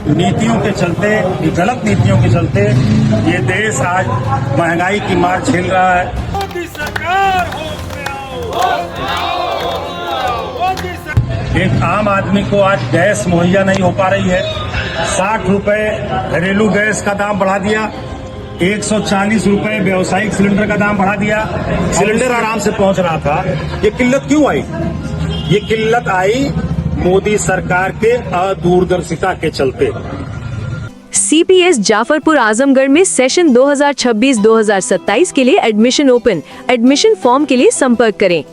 नीतियों के चलते, गलत नीतियों के चलते ये देश आज महंगाई की मार झेल रहा है। मोदी सरकार होश में आओ, मोदी सरकार। एक आम आदमी को आज गैस मुहैया नहीं हो पा रही है। 60 रुपए घरेलू गैस का दाम बढ़ा दिया, 140 रुपए व्यावसायिक सिलेंडर का दाम बढ़ा दिया। सिलेंडर आराम से पहुंच रहा था। ये किल्लत क्यों आई? ये किल्लत आई मोदी सरकार के अदूरदर्शिता के चलते। CPS जाफरपुर आजमगढ़ में सेशन 2026-2027 के लिए एडमिशन ओपन। एडमिशन फॉर्म के लिए संपर्क करें।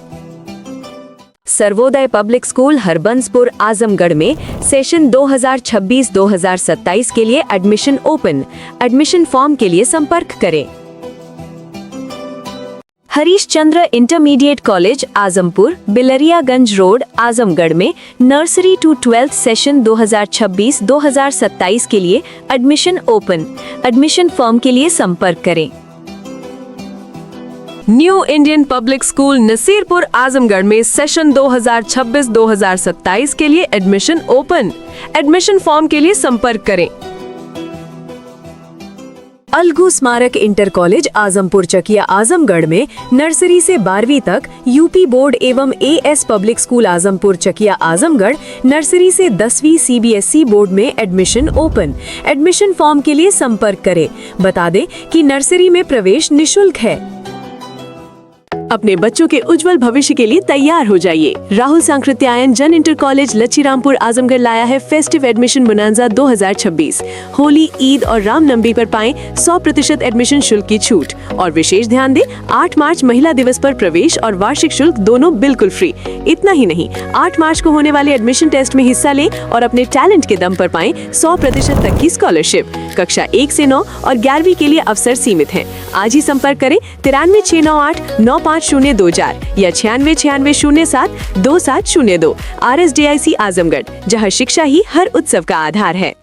सर्वोदय पब्लिक स्कूल हरबंसपुर आजमगढ़ में सेशन 2026-2027 के लिए एडमिशन ओपन। एडमिशन फॉर्म के लिए संपर्क करें। Harish Chandra intermediate college Azampur Bilariyaganj road Azamgarh में नर्सरी टू 12th सेशन 2026-2027 के लिए एडमिशन ओपन। एडमिशन फॉर्म के लिए संपर्क करें। New Indian public school Nasirpur Azamgarh में सेशन 2026-2027 के लिए एडमिशन ओपन। एडमिशन फॉर्म के लिए संपर्क करें। अलगू स्मारक इंटर कॉलेज आजमपुर चकिया आजमगढ़ में नर्सरी से 12वीं तक यूपी बोर्ड एवं AS public school Azampur Chakia Azamgarh nursery से 10वीं CBSE बोर्ड में एडमिशन ओपन। एडमिशन फॉर्म के लिए संपर्क करें। बता दें कि नर्सरी में प्रवेश निःशुल्क है। अपने बच्चों के उज्जवल भविष्य के लिए तैयार हो जाइए। राहुल सांकृत्यायन जन इंटर कॉलेज लच्छीरामपुर आजमगढ़ लाया है festive admission bonanza 2026। Holi, Eid और रामनवमी पर पाएं 100% एडमिशन शुल्क की छूट। और विशेष ध्यान दें, 8 मार्च महिला दिवस पर प्रवेश और वार्षिक शुल्क दोनों बिल्कुल फ्री। इतना ही नहीं, 8 मार्च को होने वाले एडमिशन टेस्ट में हिस्सा लें और अपने टैलेंट के दम पर पाएं 100% तक की स्कॉलरशिप। कक्षा 1 से 9 और 11वीं के लिए अवसर सीमित हैं। आज ही संपर्क करें 9369895024 या 9666072702। RSDIC आजमगढ़, जहां शिक्षा ही हर उत्सव का आधार है।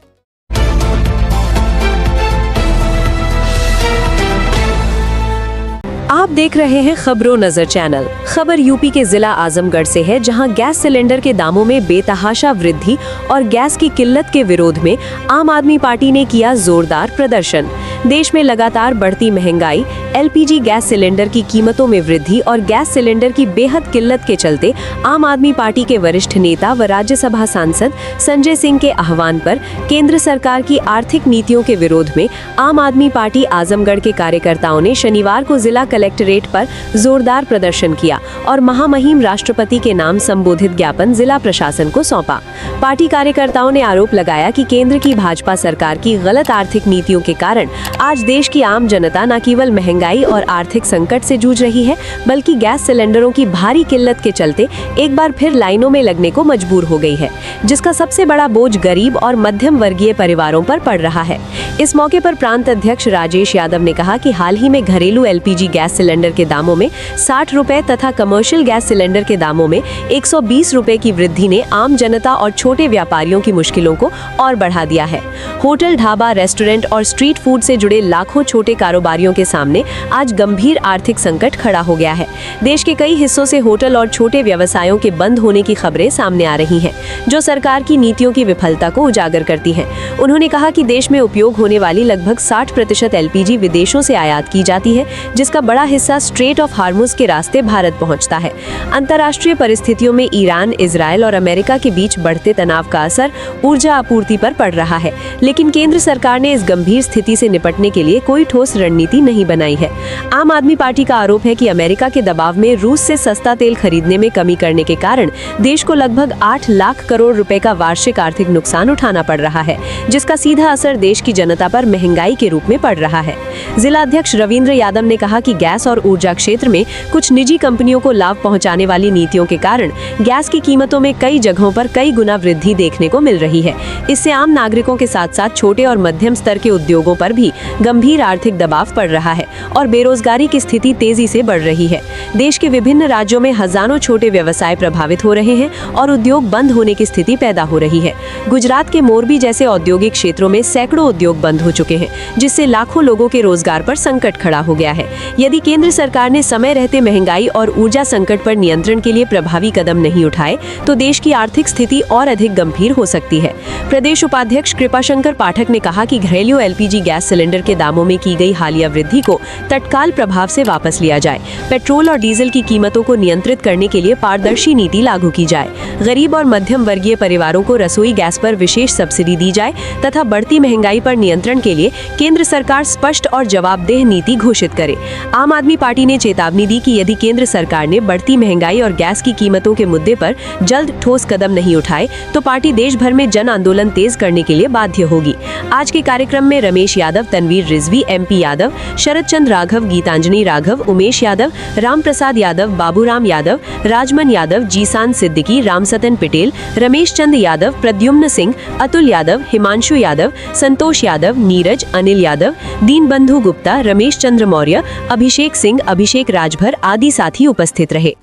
आप देख रहे हैं खबरों नजर चैनल। खबर यूपी के जिला आजमगढ़ से है, जहां गैस सिलेंडर के दामों में बेतहाशा वृद्धि और गैस की किल्लत के विरोध में आम आदमी पार्टी ने किया जोरदार प्रदर्शन। देश में लगातार बढ़ती महंगाई, LPG गैस सिलेंडर की कीमतों में वृद्धि और गैस सिलेंडर की बेहद किल्लत के चलते आम आदमी पार्टी के वरिष्ठ नेता व राज्यसभा सांसद संजय सिंह के आह्वान पर केंद्र सरकार की आर्थिक नीतियों के विरोध में आम आदमी पार्टी आजमगढ़ के कार्यकर्ताओं ने शनिवार को जिला कलेक्ट्रेट पर जोरदार प्रदर्शन किया और महामहिम राष्ट्रपति के नाम संबोधित ज्ञापन जिला प्रशासन को सौंपा। पार्टी कार्यकर्ताओं ने आरोप लगाया कि केंद्र की भाजपा सरकार की गलत आर्थिक नीतियों के कारण आज देश की आम जनता न केवल महंगाई और आर्थिक संकट से जूझ रही है, बल्कि गैस सिलेंडरों की भारी किल्लत के चलते एक बार फिर लाइनों में लगने को मजबूर हो गई है, जिसका सबसे बड़ा बोझ गरीब और मध्यम वर्गीय परिवारों पर पड़ रहा है। इस मौके पर प्रांत अध्यक्ष राजेश यादव ने कहा कि हाल ही में घरेलू LPG गैस सिलेंडर के दामों में 60 रुपए तथा कमर्शियल गैस सिलेंडर के दामों में 120 रुपए की वृद्धि ने आम जनता और छोटे व्यापारियों की मुश्किलों को और बढ़ा दिया है। होटल, ढाबा, रेस्टोरेंट और स्ट्रीट फूड से जुड़े लाखों छोटे कारोबारियों के सामने आज गंभीर आर्थिक संकट खड़ा हो गया है। देश के कई हिस्सों से होटल और छोटे व्यवसायों के बंद होने की खबरें सामने आ रही हैं, जो सरकार की नीतियों की विफलता को उजागर करती हैं। उन्होंने कहा कि देश में उपयोग होने वाली लगभग 60% LPG विदेशों से आयात की जाती है, जिसका बड़ा हिस्सा स्ट्रेट ऑफ हार्मुज के रास्ते भारत पहुंचता है। अंतर्राष्ट्रीय परिस्थितियों में ईरान, इजराइल और अमेरिका के बीच बढ़ते तनाव का असर ऊर्जा आपूर्ति पर पड़ रहा है, लेकिन केंद्र सरकार ने इस गंभीर स्थिति से निपटने के लिए कोई ठोस रणनीति नहीं बनाई है। आम आदमी पार्टी का आरोप है कि अमेरिका के दबाव में रूस से सस्ता तेल खरीदने में कमी करने के कारण देश को लगभग 8 लाख करोड़ रुपए का वार्षिक आर्थिक नुकसान उठाना पड़ रहा है, जिसका सीधा असर देश की जनता पर महंगाई के रूप में पड़ रहा है। जिला अध्यक्ष रविंद्र यादव ने कहा कि गैस और ऊर्जा क्षेत्र में कुछ निजी कंपनियों को लाभ पहुंचाने वाली नीतियों के कारण गैस की कीमतों में कई जगहों पर कई गुना वृद्धि देखने को मिल रही है। इससे आम नागरिकों के साथ साथ छोटे और मध्यम स्तर के उद्योगों पर भी गंभीर आर्थिक दबाव पड़ रहा है और बेरोजगारी की स्थिति तेजी से बढ़ रही है। देश के विभिन्न राज्यों में हजारों छोटे व्यवसाय प्रभावित हो रहे हैं और उद्योग बंद होने की स्थिति पैदा हो रही है। गुजरात के मोरबी जैसे औद्योगिक क्षेत्रों में सैकड़ों उद्योग बंद हो चुके हैं, जिससे लाखों लोगों के रोजगार पर संकट खड़ा हो गया है। यदि केंद्र केंद्र सरकार ने समय रहते महंगाई और ऊर्जा संकट पर नियंत्रण के लिए प्रभावी कदम नहीं उठाए तो देश की आर्थिक स्थिति और अधिक गंभीर हो सकती है। प्रदेश उपाध्यक्ष कृपाशंकर पाठक ने कहा कि घरेलू एलपीजी गैस सिलेंडर के दामों में की गई हालिया वृद्धि को तत्काल प्रभाव से वापस लिया जाए। पेट्रोल और डीजल की कीमतों को नियंत्रित करने के लिए पारदर्शी नीति लागू की जाए। गरीब और मध्यम वर्गीय परिवारों को रसोई गैस पर विशेष सब्सिडी दी जाए तथा बढ़ती महंगाई पर नियंत्रण के लिए केंद्र सरकार स्पष्ट और जवाबदेह नीति घोषित करे। आम आदमी पार्टी ने चेतावनी दी कि यदि केंद्र सरकार ने बढ़ती महंगाई और गैस की कीमतों के मुद्दे पर जल्द ठोस कदम नहीं उठाए तो पार्टी देश भर में जन आंदोलन तेज करने के लिए बाध्य होगी। आज के कार्यक्रम में रमेश यादव, तनवीर रिजवी, MP यादव, शरद चंद्र राघव, गीतांजलि राघव, उमेश यादव, राम प्रसाद यादव, बाबूराम यादव, राजमन यादव, जीसान सिद्दीकी, रामसतन पटेल, रमेश चंद यादव, प्रद्युम्न सिंह, अतुल यादव, हिमांशु यादव, संतोष यादव, नीरज, अनिल यादव, दीनबंधु गुप्ता, रमेश चंद्र मौर्य, अभिषेक सिंह, अभिषेक राजभर आदि साथी उपस्थित रहे।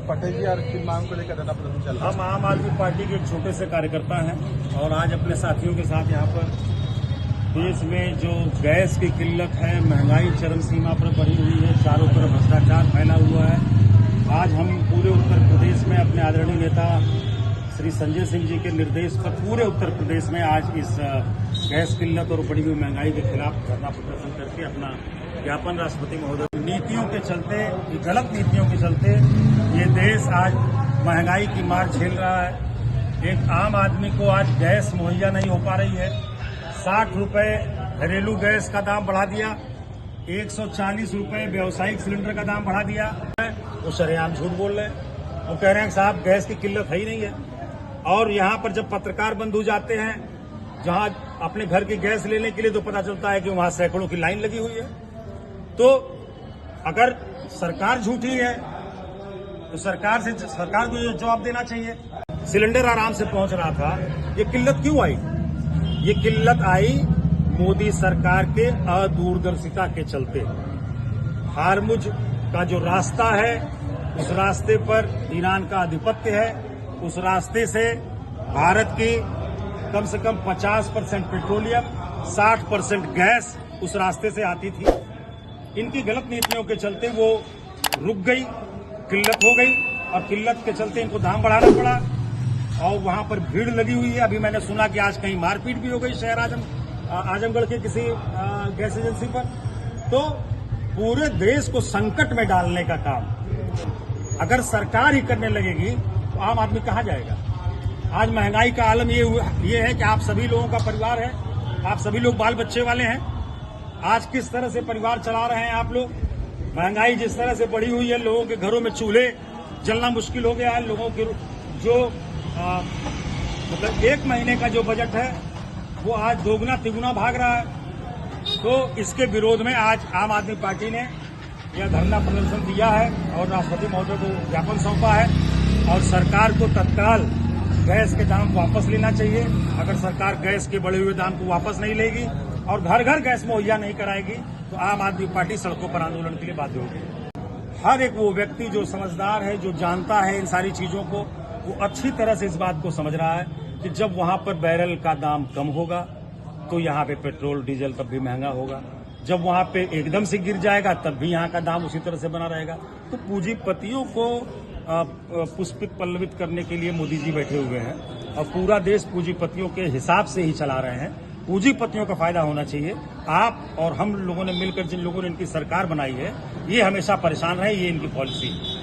पटेल जी और किन मांग को लेकर धरना प्रदर्शन चल रहा है? हम आम आदमी पार्टी के एक छोटे से कार्यकर्ता हैं और आज अपने साथियों के साथ यहाँ पर देश में जो गैस की किल्लत है, महंगाई चरम सीमा पर बढ़ी हुई है, चारों तरफ भ्रष्टाचार फैला हुआ है। आज हम पूरे उत्तर प्रदेश में अपने आदरणीय नेता श्री संजय सिंह जी के निर्देश पर पूरे उत्तर प्रदेश में आज इस गैस किल्लत और बढ़ी हुई महंगाई के खिलाफ धरना प्रदर्शन करके अपना ज्ञापन राष्ट्रपति महोदय नीतियों के चलते, गलत नीतियों के चलते ये देश आज महंगाई की मार झेल रहा है। एक आम आदमी को आज गैस मुहैया नहीं हो पा रही है। 60 रुपए घरेलू गैस का दाम बढ़ा दिया, 140 रुपए व्यावसायिक सिलेंडर का दाम बढ़ा दिया। वो शरेआम झूठ बोल रहे हैं। वो कह रहे हैं साहब गैस की किल्लत है ही नहीं है। और यहाँ पर जब पत्रकार बंधु जाते हैं जहाँ अपने घर की गैस लेने के लिए, तो पता चलता है कि वहाँ सैकड़ों की लाइन लगी हुई है। तो अगर सरकार झूठी है तो सरकार को ये जवाब देना चाहिए। सिलेंडर आराम से पहुंच रहा था, ये किल्लत क्यों आई? ये किल्लत आई मोदी सरकार के अदूरदर्शिता के चलते। हारमुज का जो रास्ता है, उस रास्ते पर ईरान का आधिपत्य है। उस रास्ते से भारत की कम से कम 50% पेट्रोलियम, 60% गैस उस रास्ते से आती थी। इनकी गलत नीतियों के चलते वो रुक गई, किल्लत हो गई और किल्लत के चलते इनको दाम बढ़ाना पड़ा और वहां पर भीड़ लगी हुई है। अभी मैंने सुना कि आज कहीं मारपीट भी हो गई शहर आजमगढ़ के किसी गैस एजेंसी पर। तो पूरे देश को संकट में डालने का काम अगर सरकार ही करने लगेगी तो आम आदमी कहाँ जाएगा? आज महंगाई का आलम ये है कि आप सभी लोगों का परिवार है, आप सभी लोग बाल बच्चे वाले हैं। आज किस तरह से परिवार चला रहे हैं आप लोग? महंगाई जिस तरह से बढ़ी हुई है, लोगों के घरों में चूल्हे जलना मुश्किल हो गया है। लोगों के जो मतलब 1 महीने का जो बजट है वो आज दोगुना तिगुना भाग रहा है। तो इसके विरोध में आज आम आदमी पार्टी ने यह धरना प्रदर्शन दिया है और राष्ट्रपति महोदय को ज्ञापन सौंपा है। और सरकार को तत्काल गैस के दाम वापस लेना चाहिए। अगर सरकार गैस के बढ़े हुए दाम को वापस नहीं लेगी और घर घर गैस मुहैया नहीं कराएगी तो आम आदमी पार्टी सड़कों पर आंदोलन के लिए बाध्य होगी। हर एक वो व्यक्ति जो समझदार है, जो जानता है इन सारी चीजों को, वो अच्छी तरह से इस बात को समझ रहा है कि जब वहां पर बैरल का दाम कम होगा तो यहाँ पे पेट्रोल डीजल तब भी महंगा होगा। जब वहां पे एकदम से गिर जाएगा तब भी यहाँ का दाम उसी तरह से बना रहेगा। तो पूंजीपतियों को पुष्पित पल्लवित करने के लिए मोदी जी बैठे हुए हैं और पूरा देश पूंजीपतियों के हिसाब से ही चला रहे हैं। पूंजीपतियों का फायदा होना चाहिए। आप और हम लोगों ने मिलकर जिन लोगों ने इनकी सरकार बनाई है, ये हमेशा परेशान रहे, ये इनकी पॉलिसी है।